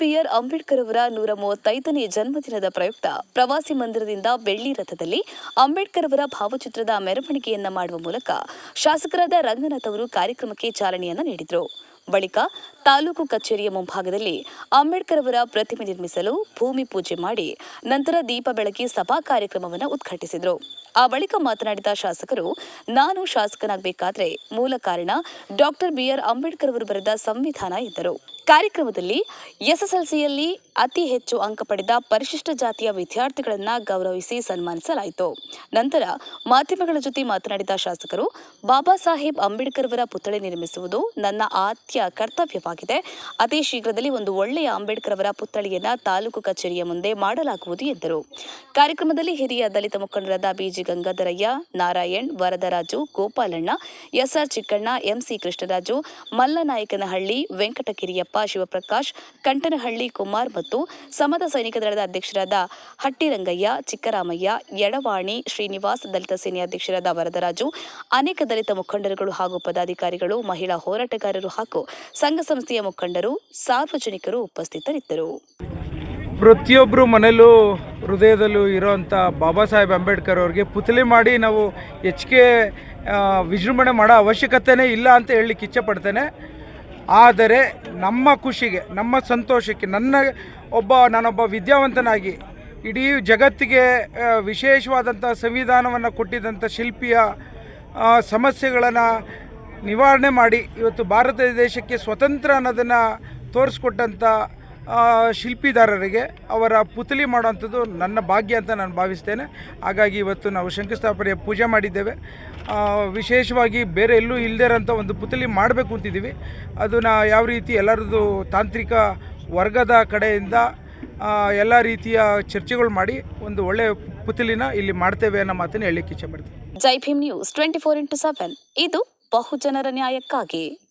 BR. Ambedkar ಅವರ 135ನೇ ಜನ್ಮದಿನದ ಪ್ರಯುಕ್ತ ಪ್ರವಾಸಿ ಮಂದಿರದಿಂದ ಬೆಳ್ಳಿ ರಥದಲ್ಲಿ ಅಂಬೇಡ್ಕರ್ ಅವರ ಭಾವಚಿತ್ರದ ಮೆರವಣಿಗೆಯನ್ನ ಮಾಡುವ ಮೂಲಕ ಶಾಸಕರಾದ ರಂಗನಾಥ್ ಅವರು ಕಾರ್ಯಕ್ರಮಕ್ಕೆ ಚಾಲನೆಯನ್ನ ನೀಡಿದರು. ಬಳಿಕ ತಾಲೂಕು ಕಚೇರಿಯ ಮುಂಭಾಗದಲ್ಲಿ ಅಂಬೇಡ್ಕರ್ ಅವರ ಪ್ರತಿಮೆ ನಿರ್ಮಿಸಲು ಭೂಮಿ ಪೂಜೆ ಮಾಡಿ ನಂತರ ದೀಪ ಬೆಳಗಿ ಸಭಾ ಕಾರ್ಯಕ್ರಮವನ್ನು ಉದ್ಘಾಟಿಸಿದರು. ಆ ಬಳಿಕ ಮಾತನಾಡಿದ ಶಾಸಕರು, ನಾನು ಶಾಸಕನಾಗಬೇಕಾದ್ರೆ ಮೂಲ ಕಾರಣ ಡಾಕ್ಟರ್ ಬಿ.ಆರ್. ಅಂಬೇಡ್ಕರ್ ಅವರು ಬರೆದ ಸಂವಿಧಾನ ಎಂದರು. ಕಾರ್ಯಕ್ರಮದಲ್ಲಿ ಎಸ್ಎಸ್ಎಲ್ಸಿಯಲ್ಲಿ ಅತಿ ಹೆಚ್ಚು ಅಂಕ ಪಡೆದ ಪರಿಶಿಷ್ಟ ಜಾತಿಯ ವಿದ್ಯಾರ್ಥಿಗಳನ್ನು ಗೌರವಿಸಿ ಸನ್ಮಾನಿಸಲಾಯಿತು. ನಂತರ ಮಾಧ್ಯಮಗಳ ಜೊತೆ ಮಾತನಾಡಿದ ಶಾಸಕರು, ಬಾಬಾ ಸಾಹೇಬ್ ಅಂಬೇಡ್ಕರ್ ಅವರ ಪುತ್ಥಳಿ ನಿರ್ಮಿಸುವುದು ನನ್ನ ಆದ್ಯ ಕರ್ತವ್ಯವಾಗಿದೆ. ಅತಿ ಶೀಘ್ರದಲ್ಲಿ ಒಂದು ಒಳ್ಳೆಯ ಅಂಬೇಡ್ಕರ್ ಅವರ ಪುತ್ಥಳಿಯನ್ನ ತಾಲೂಕು ಕಚೇರಿಯ ಮುಂದೆ ಮಾಡಲಾಗುವುದು ಎಂದರು. ಕಾರ್ಯಕ್ರಮದಲ್ಲಿ ಹಿರಿಯ ದಲಿತ ಮುಖಂಡರಾದ BG Gangadharaiah, Narayan, Varadaraju, Gopalanna, SR Chikkanna, MC Krishnaraju, Mallanayakanahalli, Venkatagiriyappa, Shivaprakash, Kantanahalli Kumar ಮತ್ತು ಸಮದ ಸೈನಿಕ ದಳದ ಅಧ್ಯಕ್ಷರಾದ ಹಟ್ಟಿರಂಗಯ್ಯ, ಚಿಕ್ಕರಾಮಯ್ಯ, ಯಡವಾಣಿ ಶ್ರೀನಿವಾಸ್, ದಲಿತ ಸೇನೆ ಅಧ್ಯಕ್ಷರಾದ ವರದರಾಜು, ಅನೇಕ ದಲಿತ ಮುಖಂಡರುಗಳು ಹಾಗೂ ಪದಾಧಿಕಾರಿಗಳು, ಮಹಿಳಾ ಹೋರಾಟಗಾರರು ಹಾಗೂ ಸಂಘ ಸಂಸ್ಥೆಯ ಮುಖಂಡರು, ಸಾರ್ವಜನಿಕರು ಉಪಸ್ಥಿತರಿದ್ದರು. ಪ್ರತಿಯೊಬ್ಬರು ಮನೆಯಲ್ಲೂ ಹೃದಯದಲ್ಲೂ ಇರೋವಂಥ ಬಾಬಾ ಸಾಹೇಬ್ ಅಂಬೇಡ್ಕರ್ ಅವ್ರಿಗೆ ಪುತ್ಥಳಿ ಮಾಡಿ ನಾವು ಹೆಚ್ಚಿಗೆ ವಿಜೃಂಭಣೆ ಮಾಡೋ ಅವಶ್ಯಕತೆಯೇ ಇಲ್ಲ ಅಂತ ಹೇಳಲಿಕ್ಕೆ ಇಚ್ಛೆಪಡ್ತೇನೆ. ಆದರೆ ನಮ್ಮ ಖುಷಿಗೆ, ನಮ್ಮ ಸಂತೋಷಕ್ಕೆ, ನಾನೊಬ್ಬ ವಿದ್ಯಾವಂತನಾಗಿ ಇಡೀ ಜಗತ್ತಿಗೆ ವಿಶೇಷವಾದಂಥ ಸಂವಿಧಾನವನ್ನು ಕೊಟ್ಟಿದ್ದಂಥ ಶಿಲ್ಪಿಯ ಸಮಸ್ಯೆಗಳನ್ನು ನಿವಾರಣೆ ಮಾಡಿ ಇವತ್ತು ಭಾರತ ದೇಶಕ್ಕೆ ಸ್ವತಂತ್ರ ಅನ್ನೋದನ್ನು ತೋರಿಸ್ಕೊಟ್ಟಂಥ ಶಿಲ್ಪಿದಾರರಿಗೆ ಅವರ ಪುತ್ಥಳಿ ಮಾಡೋವಂಥದ್ದು ನನ್ನ ಭಾಗ್ಯ ಅಂತ ನಾನು ಭಾವಿಸ್ತೇನೆ. ಹಾಗಾಗಿ ಇವತ್ತು ನಾವು ಶಂಕುಸ್ಥಾಪನೆಯ ಪೂಜೆ ಮಾಡಿದ್ದೇವೆ. ವಿಶೇಷವಾಗಿ ಬೇರೆ ಎಲ್ಲೂ ಇಲ್ಲದೇ ಇರೋಂಥ ಒಂದು ಪುತ್ಥಳಿ ಮಾಡಬೇಕು ಅಂತಿದ್ದೀವಿ. ಅದನ್ನು ಯಾವ ರೀತಿ ಎಲ್ಲರದ್ದು ತಾಂತ್ರಿಕ ವರ್ಗದ ಕಡೆಯಿಂದ ಎಲ್ಲ ರೀತಿಯ ಚರ್ಚೆಗಳು ಮಾಡಿ ಒಂದು ಒಳ್ಳೆಯ ಪುತ್ಥಳಿನ ಇಲ್ಲಿ ಮಾಡ್ತೇವೆ ಅನ್ನೋ ಮಾತನ್ನು ಹೇಳಲಿಕ್ಕೆ ಇಚ್ಛೆ ಪಡ್ತೀನಿ. ಜೈ ಭೀಮ್ ನ್ಯೂಸ್ 24x7 ಇದು ಬಹುಜನರ ನ್ಯಾಯಕ್ಕಾಗಿ.